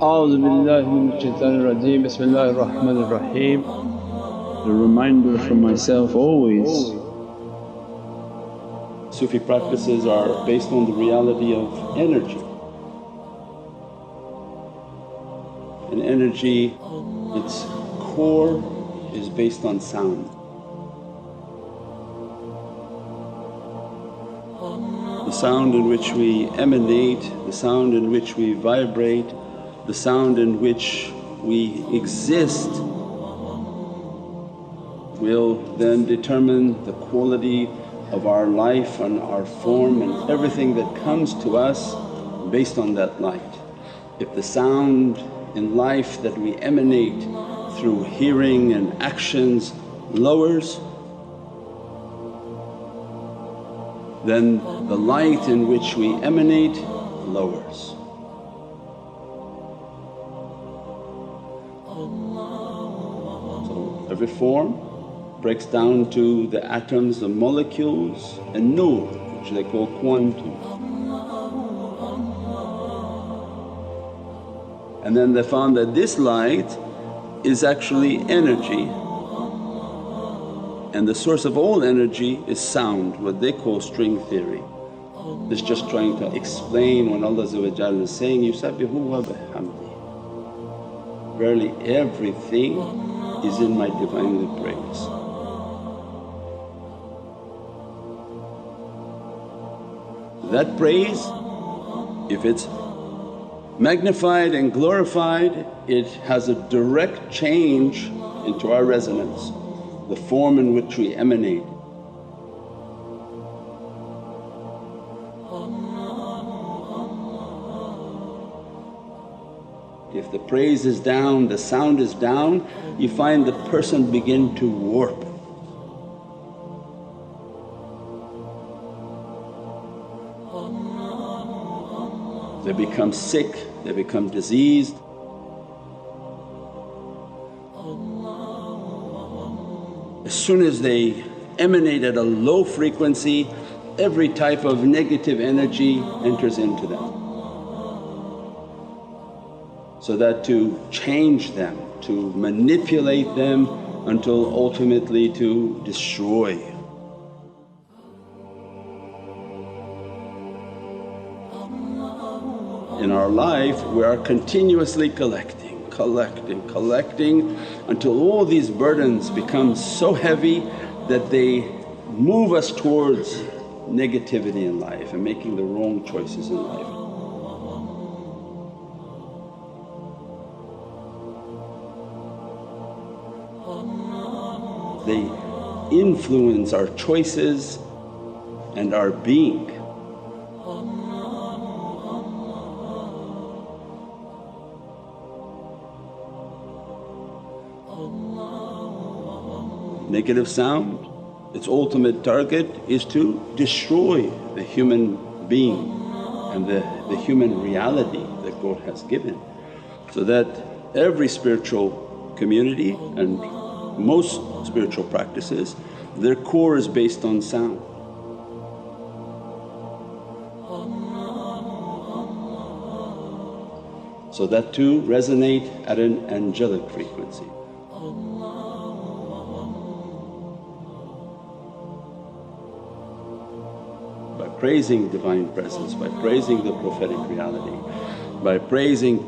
A'udhu Bismillahir-Rahmanir-Rahim. A reminder from myself always, Sufi practices are based on the reality of energy. And energy, its core is based on sound. The sound in which we emanate, the sound in which we vibrate, the sound in which we exist will then determine the quality of our life and our form and everything that comes to us based on that light. If the sound in life that we emanate through hearing and actions lowers, then the light in which we emanate lowers. So every form breaks down to the atoms, the molecules and nur, which they call quantum. And then they found that this light is actually energy, and the source of all energy is sound, what they call string theory. This is just trying to explain when Allah is saying, Yusabbihu wa bihamdi. Verily everything is in my Divinely praise. That praise, if it's magnified and glorified, it has a direct change into our resonance, the form in which we emanate. If the praise is down, the sound is down, you find the person begin to warp. They become sick, they become diseased. As soon as they emanate at a low frequency, every type of negative energy enters into them. So that to change them, to manipulate them until ultimately to destroy. In our life we are continuously collecting until all these burdens become so heavy that they move us towards negativity in life and making the wrong choices in life. They influence our choices and our being. Negative sound, its ultimate target is to destroy the human being and the human reality that God has given. So that every spiritual community and most spiritual practices, their core is based on sound. So that too resonate at an angelic frequency. By praising Divine Presence, by praising the prophetic reality, by praising,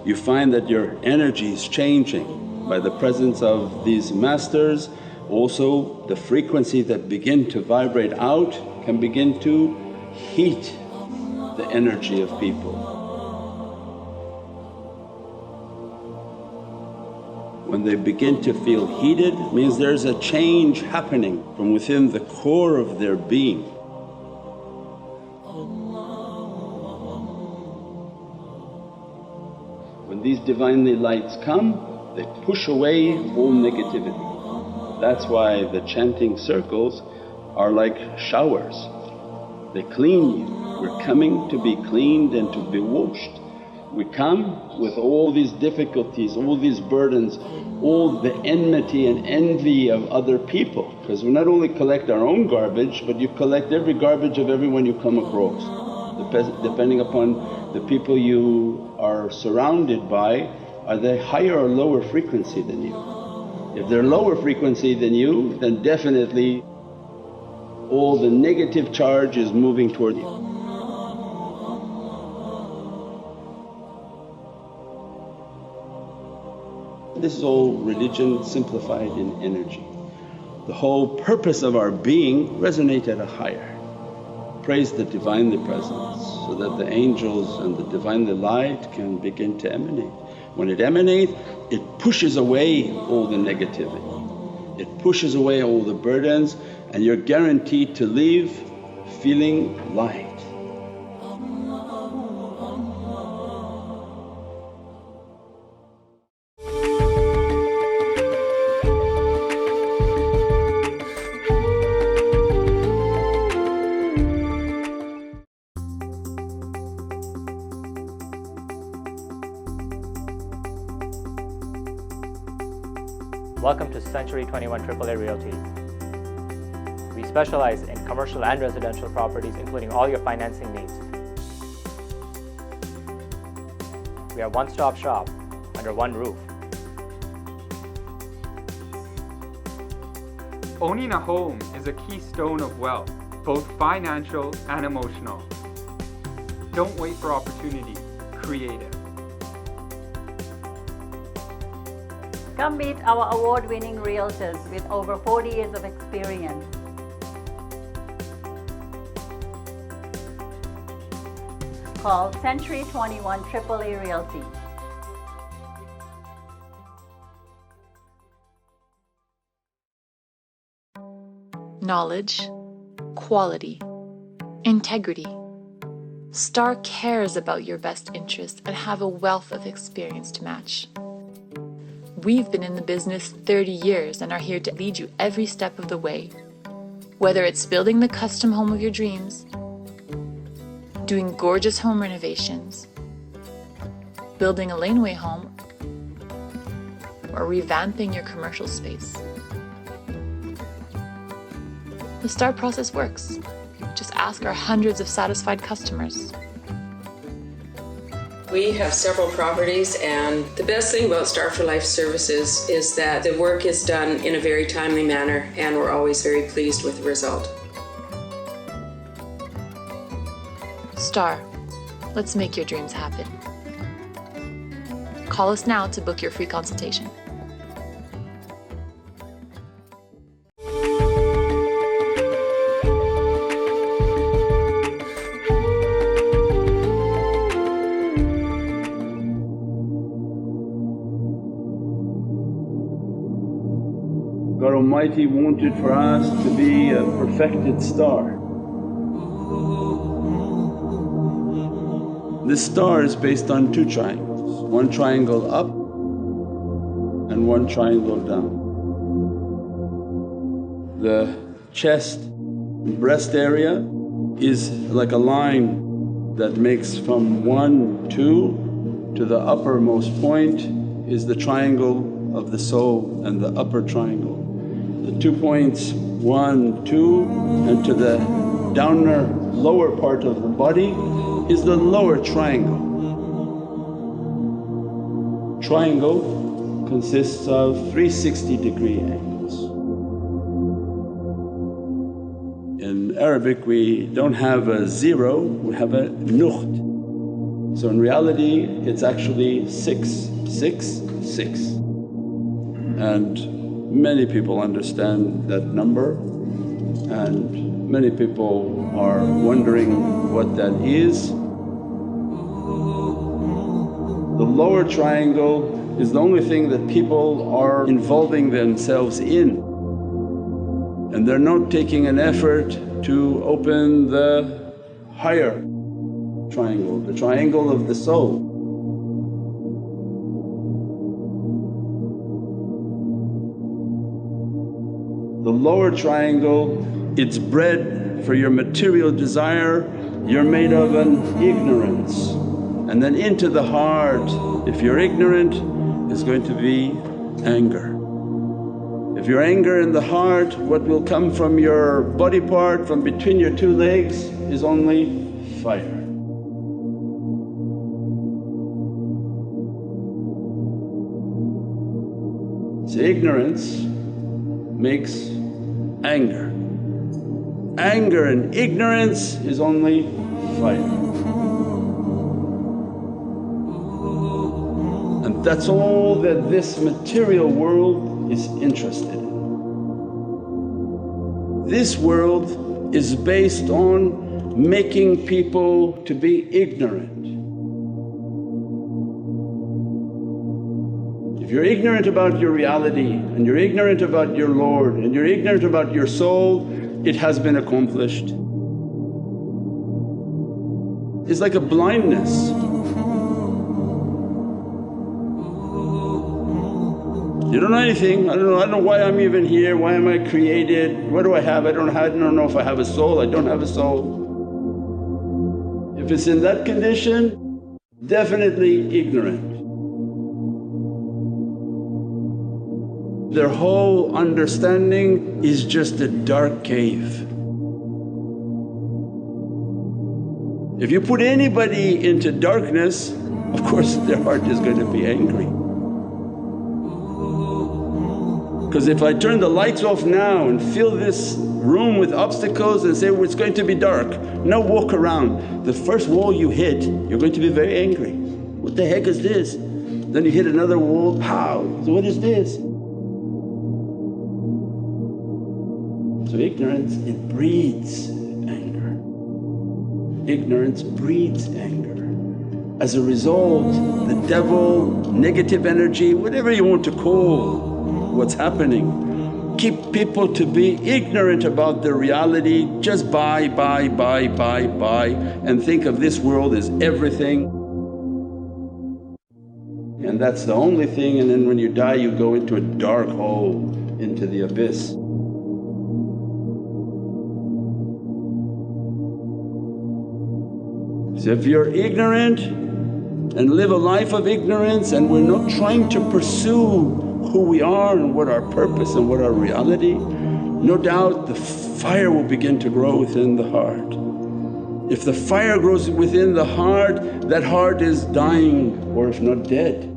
you find that your energy is changing. By the presence of these masters, also the frequency that begin to vibrate out can begin to heat the energy of people. When they begin to feel heated, means there's a change happening from within the core of their being. When these Divinely lights come, they push away all negativity. That's why the chanting circles are like showers, they clean you. We're coming to be cleaned and to be washed. We come with all these difficulties, all these burdens, all the enmity and envy of other people, because we not only collect our own garbage but you collect every garbage of everyone you come across. depending upon the people you are surrounded by, are they higher or lower frequency than you? If they're lower frequency than you, then definitely all the negative charge is moving toward you. This is all religion simplified in energy. The whole purpose of our being resonate at a higher. Praise the Divinely Presence so that the angels and the Divinely Light can begin to emanate. When it emanates, it pushes away all the negativity, it pushes away all the burdens, and you're guaranteed to leave feeling light. Welcome to Century 21 AAA Realty. We specialize in commercial and residential properties, including all your financing needs. We are a one-stop shop under one roof. Owning a home is a keystone of wealth, both financial and emotional. Don't wait for opportunity, create it. Come meet our award-winning realtors with over 40 years of experience. Call Century 21 AAA Realty. Knowledge, quality, integrity. STAR cares about your best interest and have a wealth of experience to match. We've been in the business 30 years and are here to lead you every step of the way. Whether it's building the custom home of your dreams, doing gorgeous home renovations, building a laneway home, or revamping your commercial space. The STAR process works. Just ask our hundreds of satisfied customers. We have several properties, and the best thing about Star for Life Services is that the work is done in a very timely manner, and we're always very pleased with the result. STAR, let's make your dreams happen. Call us now to book your free consultation. God Almighty wanted for us to be a perfected star. This star is based on two triangles, one triangle up and one triangle down. The chest and breast area is like a line that makes from 1, 2 to the uppermost point is the triangle of the soul and the upper triangle. The 2 points 1, 2 and to the downer lower part of the body is the lower triangle. Triangle consists of 360-degree angles. In Arabic we don't have a 0, we have a nukht. So in reality it's actually 6, 6, 6. And many people understand that number, and many people are wondering what that is. The lower triangle is the only thing that people are involving themselves in, and they're not taking an effort to open the higher triangle, the triangle of the soul. The lower triangle, it's bred for your material desire, you're made of an ignorance. And then into the heart, if you're ignorant, is going to be anger. If you're anger in the heart, what will come from your body part, from between your two legs is only fire. So ignorance makes anger. Anger and ignorance is only fire. And that's all that this material world is interested in. This world is based on making people to be ignorant. If you're ignorant about your reality and you're ignorant about your Lord and you're ignorant about your soul, it has been accomplished. It's like a blindness. You don't know anything, I don't know why I'm even here, why am I created, what do I have, I don't know if I have a soul, I don't have a soul. If it's in that condition, definitely ignorant. Their whole understanding is just a dark cave. If you put anybody into darkness, of course their heart is going to be angry. Because if I turn the lights off now and fill this room with obstacles and say, well, it's going to be dark, now walk around, the first wall you hit you're going to be very angry. What the heck is this? Then you hit another wall, how? So what is this? So ignorance, it breeds anger. Ignorance breeds anger. As a result, the devil, negative energy, whatever you want to call what's happening, keep people to be ignorant about the reality, just buy and think of this world as everything. And that's the only thing, and then when you die you go into a dark hole, into the abyss. So if you're ignorant and live a life of ignorance and we're not trying to pursue who we are and what our purpose and what our reality, no doubt the fire will begin to grow within the heart. If the fire grows within the heart, that heart is dying or if not dead.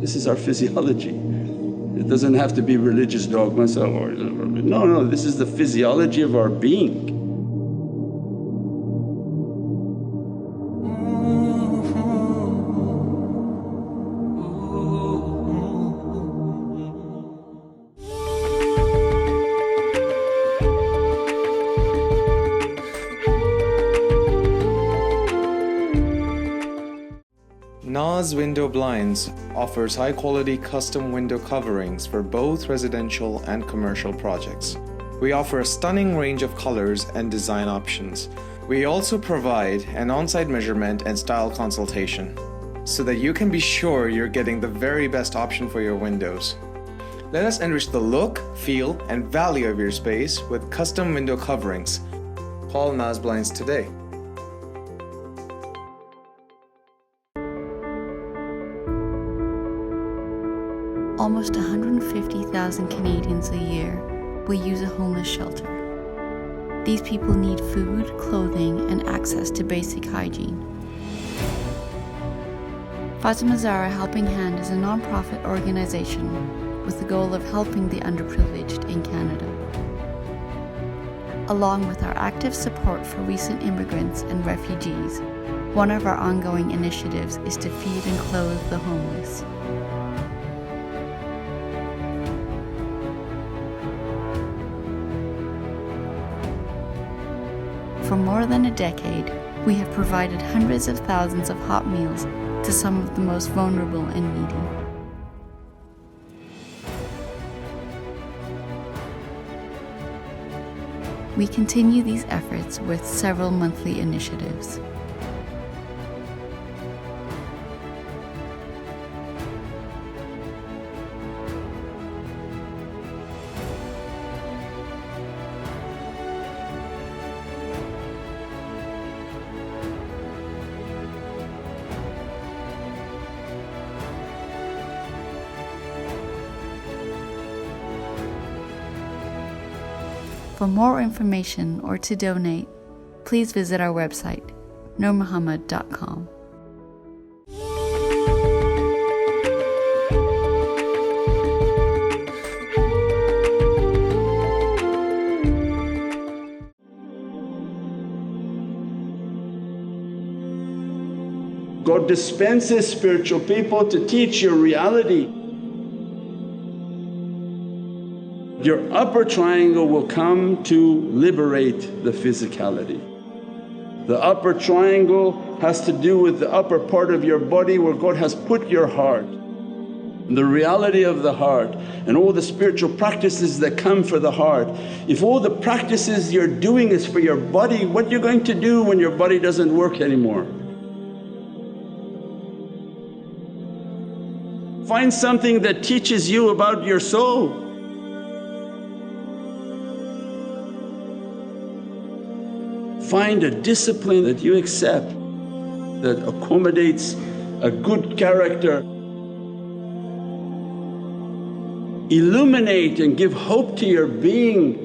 This is our physiology. It doesn't have to be religious dogma or no, this is the physiology of our being. Naz Window Blinds offers high-quality custom window coverings for both residential and commercial projects. We offer a stunning range of colors and design options. We also provide an on-site measurement and style consultation so that you can be sure you're getting the very best option for your windows. Let us enrich the look, feel, and value of your space with custom window coverings. Call Naz Blinds today. Almost 150,000 Canadians a year will use a homeless shelter. These people need food, clothing, and access to basic hygiene. Fatima Zahra Helping Hand is a non-profit organization with the goal of helping the underprivileged in Canada. Along with our active support for recent immigrants and refugees, one of our ongoing initiatives is to feed and clothe the homeless. For more than a decade, we have provided hundreds of thousands of hot meals to some of the most vulnerable and needy. We continue these efforts with several monthly initiatives. For more information or to donate, please visit our website, nurmuhammad.com. God dispenses spiritual people to teach your reality. Your upper triangle will come to liberate the physicality. The upper triangle has to do with the upper part of your body where God has put your heart. The reality of the heart and all the spiritual practices that come for the heart. If all the practices you're doing is for your body, what you're going to do when your body doesn't work anymore? Find something that teaches you about your soul. Find a discipline that you accept, that accommodates a good character. Illuminate and give hope to your being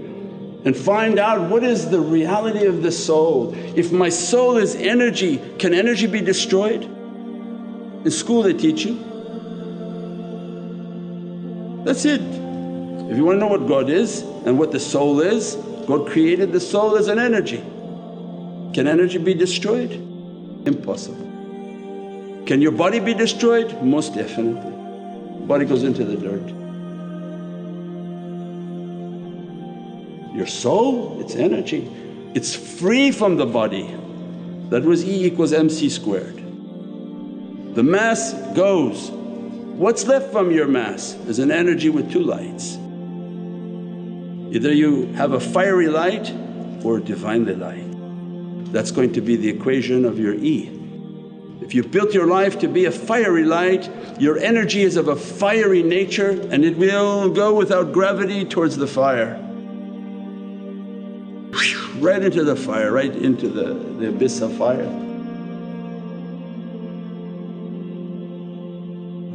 and find out what is the reality of the soul. If my soul is energy, can energy be destroyed? In school they teach you. That's it. If you want to know what God is and what the soul is, God created the soul as an energy. Can energy be destroyed? Impossible. Can your body be destroyed? Most definitely. Body goes into the dirt. Your soul, it's energy, it's free from the body. That was E = mc². The mass goes. What's left from your mass is an energy with two lights. Either you have a fiery light or a Divinely light. That's going to be the equation of your E. If you built your life to be a fiery light, your energy is of a fiery nature and it will go without gravity towards the fire. Right into the fire, right into the abyss of fire.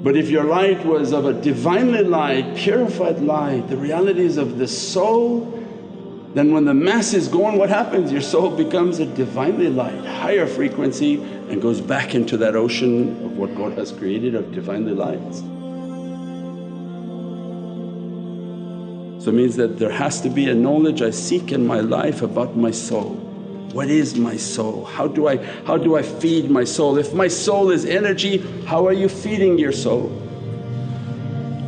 But if your light was of a Divinely light, purified light, the realities of the soul, then when the mass is gone, what happens? Your soul becomes a Divinely light, higher frequency, and goes back into that ocean of what God has created of Divinely lights. So it means that there has to be a knowledge I seek in my life about my soul. What is my soul? How do I feed my soul? If my soul is energy, how are you feeding your soul?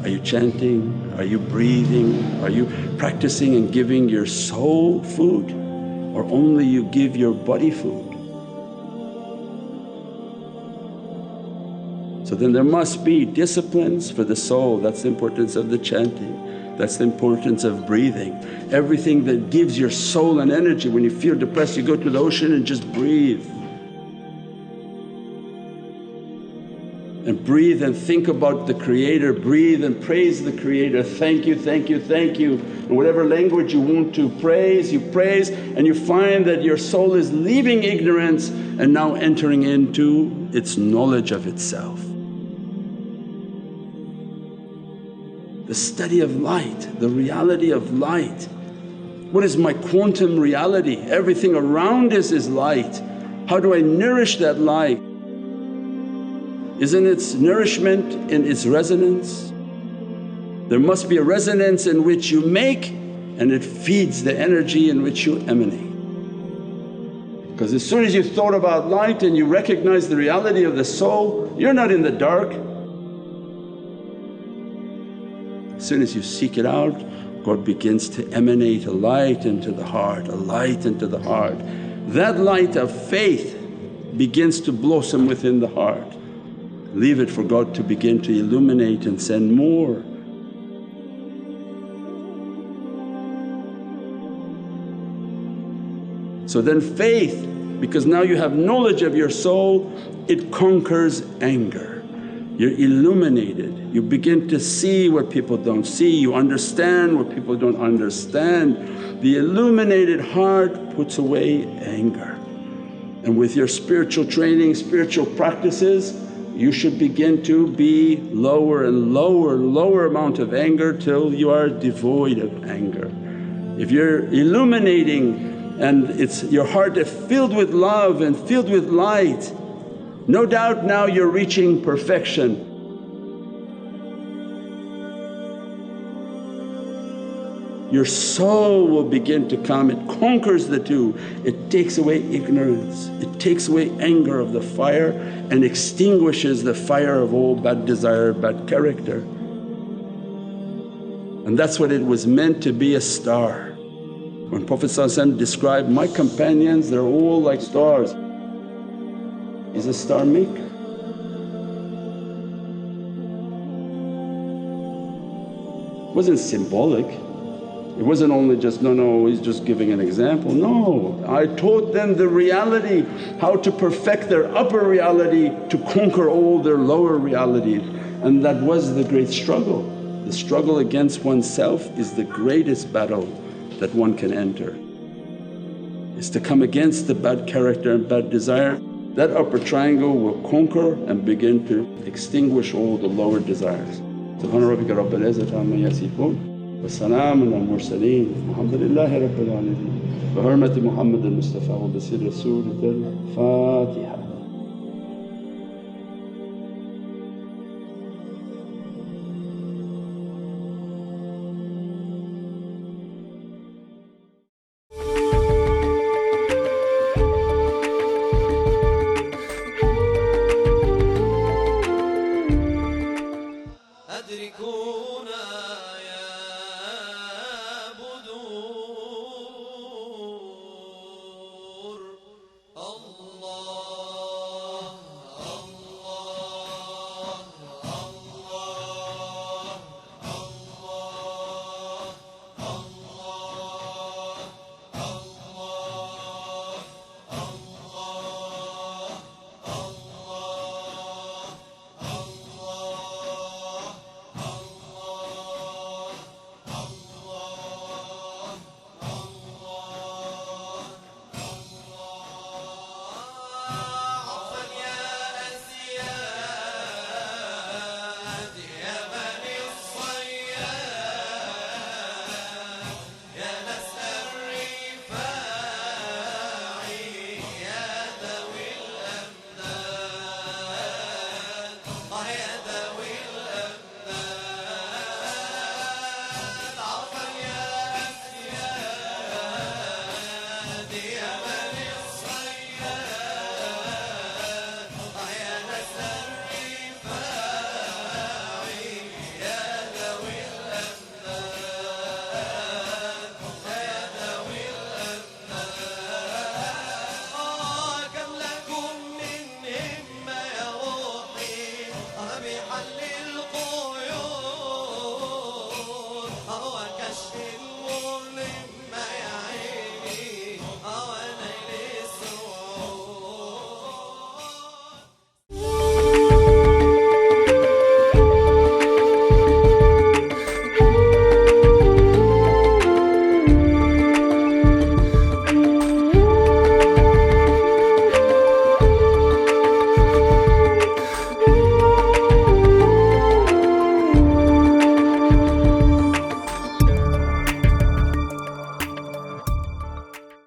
Are you chanting? Are you breathing? Are you practicing and giving your soul food, or only you give your body food? So then there must be disciplines for the soul. That's the importance of the chanting. That's the importance of breathing. Everything that gives your soul an energy. When you feel depressed, you go to the ocean and just breathe. And breathe and think about the Creator, breathe and praise the Creator, thank you, thank you, thank you. In whatever language you want to praise, you praise, and you find that your soul is leaving ignorance and now entering into its knowledge of itself. The study of light, the reality of light. What is my quantum reality? Everything around us is light. How do I nourish that light? Isn't its nourishment in its resonance? There must be a resonance in which you make and it feeds the energy in which you emanate. Because as soon as you thought about light and you recognize the reality of the soul, you're not in the dark. As soon as you seek it out, God begins to emanate a light into the heart, a light into the heart. That light of faith begins to blossom within the heart. Leave it for God to begin to illuminate and send more. So then faith, because now you have knowledge of your soul, it conquers anger. You're illuminated, you begin to see what people don't see, you understand what people don't understand. The illuminated heart puts away anger. And with your spiritual training, spiritual practices, you should begin to be lower and lower amount of anger till you are devoid of anger. If you're illuminating and it's your heart is filled with love and filled with light, no doubt now you're reaching perfection. your soul will begin to come. It conquers the two. It takes away ignorance, it takes away anger of the fire and extinguishes the fire of all bad desire, bad character. And that's what it was meant to be, a star. When Prophet described, my companions they're all like stars. He's a star maker. It wasn't symbolic. It wasn't only just, no, he's just giving an example. No, I taught them the reality, how to perfect their upper reality to conquer all their lower realities. And that was the great struggle. The struggle against oneself is the greatest battle that one can enter, is to come against the bad character and bad desire. That upper triangle will conquer and begin to extinguish all the lower desires. Subhana rabbika rabbil izzati amma yasifoon wa salaamun al mursaleen walhamdulillahi rabbil alameen bi hurmati Muhammad al Mustafa wa bi sirri Rasul al Fatiha.